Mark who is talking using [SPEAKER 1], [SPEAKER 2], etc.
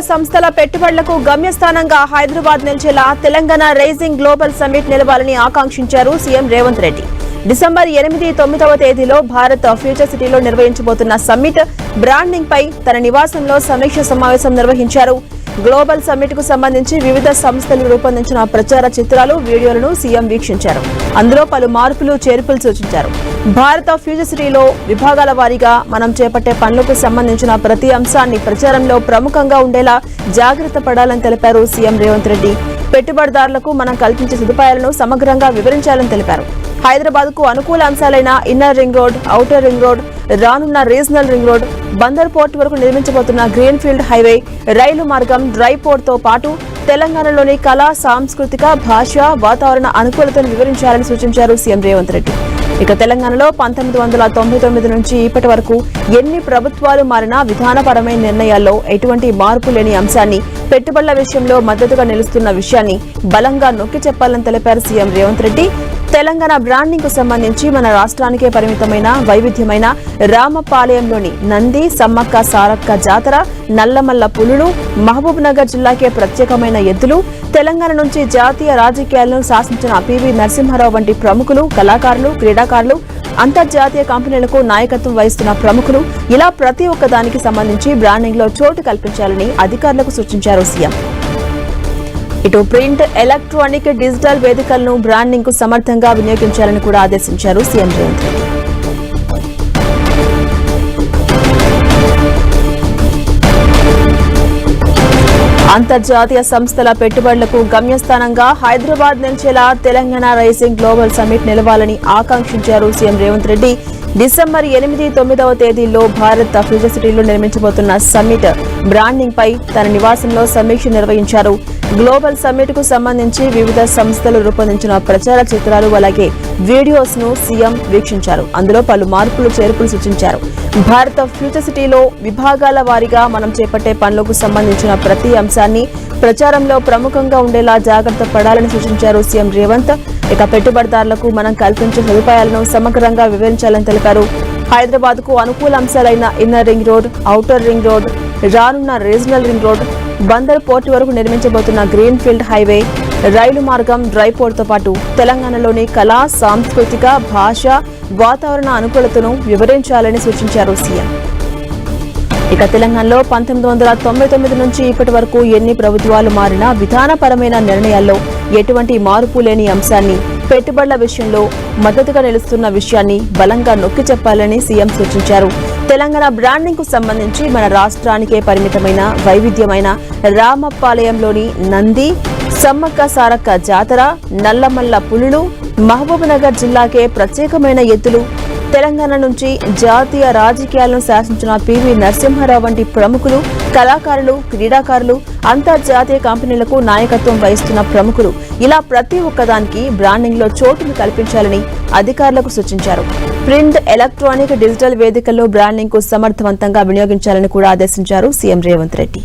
[SPEAKER 1] సంస్థల పెట్టుబడులకు గమ్యస్థానంగా హైదరాబాద్ నిలిచేలా తెలంగాణ రైజింగ్ గ్లోబల్ సమ్మిట్ నిలవాలని ఆకాంక్షించారు సీఎం రేవంత్ రెడ్డి. డిసెంబర్ 8, 9వ తేదీలో భారత్ ఫ్యూచర్ సిటీలో నిర్వహించబోతున్న సమ్మిట్ బ్రాండింగ్ పై తన నివాసంలో సమీక్ష సమావేశం నిర్వహించారు. గ్లోబల్ సమ్మిట్ కు సంబంధించి వివిధ సంస్థలు రూపొందించిన ప్రచార చిత్రాలు, వీడియోలను సీఎం వీక్షించారు. అందులో పలు మార్పులు, చేర్పులు సూచించారు. భారత ఫ్యూచర్ సిటీలో విభాగాల వారీగా మనం చేపట్టే పనులకు సంబంధించిన ప్రతి అంశాన్ని ప్రచారంలో ప్రముఖంగా ఉండేలా జాగ్రత్త పడాలని తెలిపారు సీఎం రేవంత్ రెడ్డి. పెట్టుబడిదారులకు మనం కల్పించే సదుపాయాలను సమగ్రంగా వివరించాలని తెలిపారు. హైదరాబాద్ కు అనుకూల అంశాలైన inner ring road, outer ring road, రానున్న regional ring road, Bandar port వరకు నిర్మించబోతున్న గ్రీన్ ఫీల్డ్ హైవే, రైలు మార్గం, డ్రై పోర్ట్ తో పాటు తెలంగాణలోని కళా, సాంస్కృతిక, భాష, వాతావరణ అనుకూలతను వివరించాలని సూచించారు సీఎం రేవంత్ రెడ్డి. ఇక తెలంగాణలో 1999 నుంచి ఇప్పటి వరకు ఎన్ని ప్రభుత్వాలు మారినా విధానపరమైన నిర్ణయాల్లో ఎటువంటి మార్పు లేని అంశాన్ని, పెట్టుబడుల విషయంలో మద్దతుగా నిలుస్తున్న విషయాన్ని బలంగా నొక్కి చెప్పాలని తెలిపారు సీఎం రేవంత్ రెడ్డి. తెలంగాణ బ్రాండింగ్ కు సంబంధించి మన రాష్ట్రానికే పరిమితమైన వైవిధ్యమైన రామపాలయంలోని నంది, సమ్మక్క సారక్క జాతర, నల్లమల్ల పులులు, మహబూబ్ నగర్ జిల్లాకే ప్రత్యేకమైన ఎద్దులు, తెలంగాణ నుంచి జాతీయ రాజకీయాలను శాసించిన పివి నరసింహారావు వంటి ప్రముఖులు, కళాకారులు, క్రీడాకారులు, అంతర్జాతీయ కంపెనీలకు నాయకత్వం వహిస్తున్న ప్రముఖులు, ఇలా ప్రతి ఒక్క దానికి సంబంధించి బ్రాండింగ్ లో చోటు కల్పించాలని అధికారులకు సూచించారు సీఎం. ఇటు ప్రింట్, ఎలక్ట్రానిక్, డిజిటల్ వేదికలను బ్రాండింగ్ కు సమర్థంగా వినియోగించాలని కూడా ఆదేశించారు సీఎం రేవంత్ రెడ్డి. అంతర్జాతీయ సంస్థల పెట్టుబడులకు గమ్యస్థానంగా హైదరాబాద్ నిలిచేలా తెలంగాణ రైజింగ్ గ్లోబల్ సమ్మిట్ నిలవాలని ఆకాంక్షించారు సీఎం రేవంత్ రెడ్డి. డిసెంబర్ 8, 9వ తేదీల్లో భారత్ ఫ్యూచర్ సిటీలో నిర్మించబోతున్న సమ్మిట్ బ్రాండింగ్ పై తన నివాసంలో సమీక్ష నిర్వహించారు. గ్లోబల్ సమ్మిట్ కు సంబంధించి వివిధ సంస్థలు రూపొందించిన ప్రచార చిత్రాలు, అలాగే వీడియోస్ ను సీఎం వీక్షించారు. అందులో పలు మార్పులు, చేర్పులు సూచించారు. భారత ఫ్యూచర్ సిటీలో విభాగాల వారీగా మనం చేపట్టే పనులకు సంబంధించిన ప్రతి అంశాన్ని ప్రచారంలో ప్రముఖంగా ఉండేలా జాగ్రత్త పడాలని సూచించారు సీఎం రేవంత్. ఇక పెట్టుబడిదారులకు మనం కల్పించే సదుపాయాలను సమగ్రంగా వివరించాలని తెలిపారు. హైదరాబాద్ కు అనుకూల అంశాలైన inner ring road, outer ring road, రానున్న regional ring road, Bandar port వరకు నిర్మించబోతున్న గ్రీన్ ఫీల్డ్ హైవే, రైలు మార్గం, డ్రై పోర్ట్ తో పాటు తెలంగాణలోని కళా, సాంస్కృతిక, భాష, వాతావరణ అనుకూలతను వివరించాలని సూచించారు సీఎం. ఇక తెలంగాణలో 1999 నుంచి ఇప్పటి వరకు ఎన్ని ప్రభుత్వాలు మారినా విధానపరమైన నిర్ణయాల్లో ఎటువంటి మార్పు లేని అంశాన్ని, పెట్టుబడుల విషయంలో మద్దతుగా నిలుస్తున్న విషయాన్ని బలంగా నొక్కి చెప్పాలని సీఎం సూచించారు. తెలంగాణ బ్రాండింగ్ కు సంబంధించి మన రాష్ట్రానికే పరిమితమైన వైవిధ్యమైన రామపాలయంలోని నంది, సమ్మక్క సారక్క జాతర, నల్లమల్ల పులులు, మహబూబ్ నగర్ జిల్లాకే ప్రత్యేకమైన ఎద్దులు, తెలంగాణ నుంచి జాతీయ రాజకీయాలను శాసించిన పివి నరసింహారావు వంటి ప్రముఖులు, కళాకారులు, క్రీడాకారులు, అంతర్జాతీయ కంపెనీలకు నాయకత్వం వహిస్తున్న ప్రముఖులు, ఇలా ప్రతి ఒక్కదానికి బ్రాండింగ్ లో చోటును కల్పించాలని అధికారులకు సూచించారు. ప్రింట్, ఎలక్ట్రానిక్, డిజిటల్ వేదికల్లో బ్రాండింగ్ కు సమర్థవంతంగా వినియోగించాలని కూడా ఆదేశించారు సీఎం రేవంత్ రెడ్డి.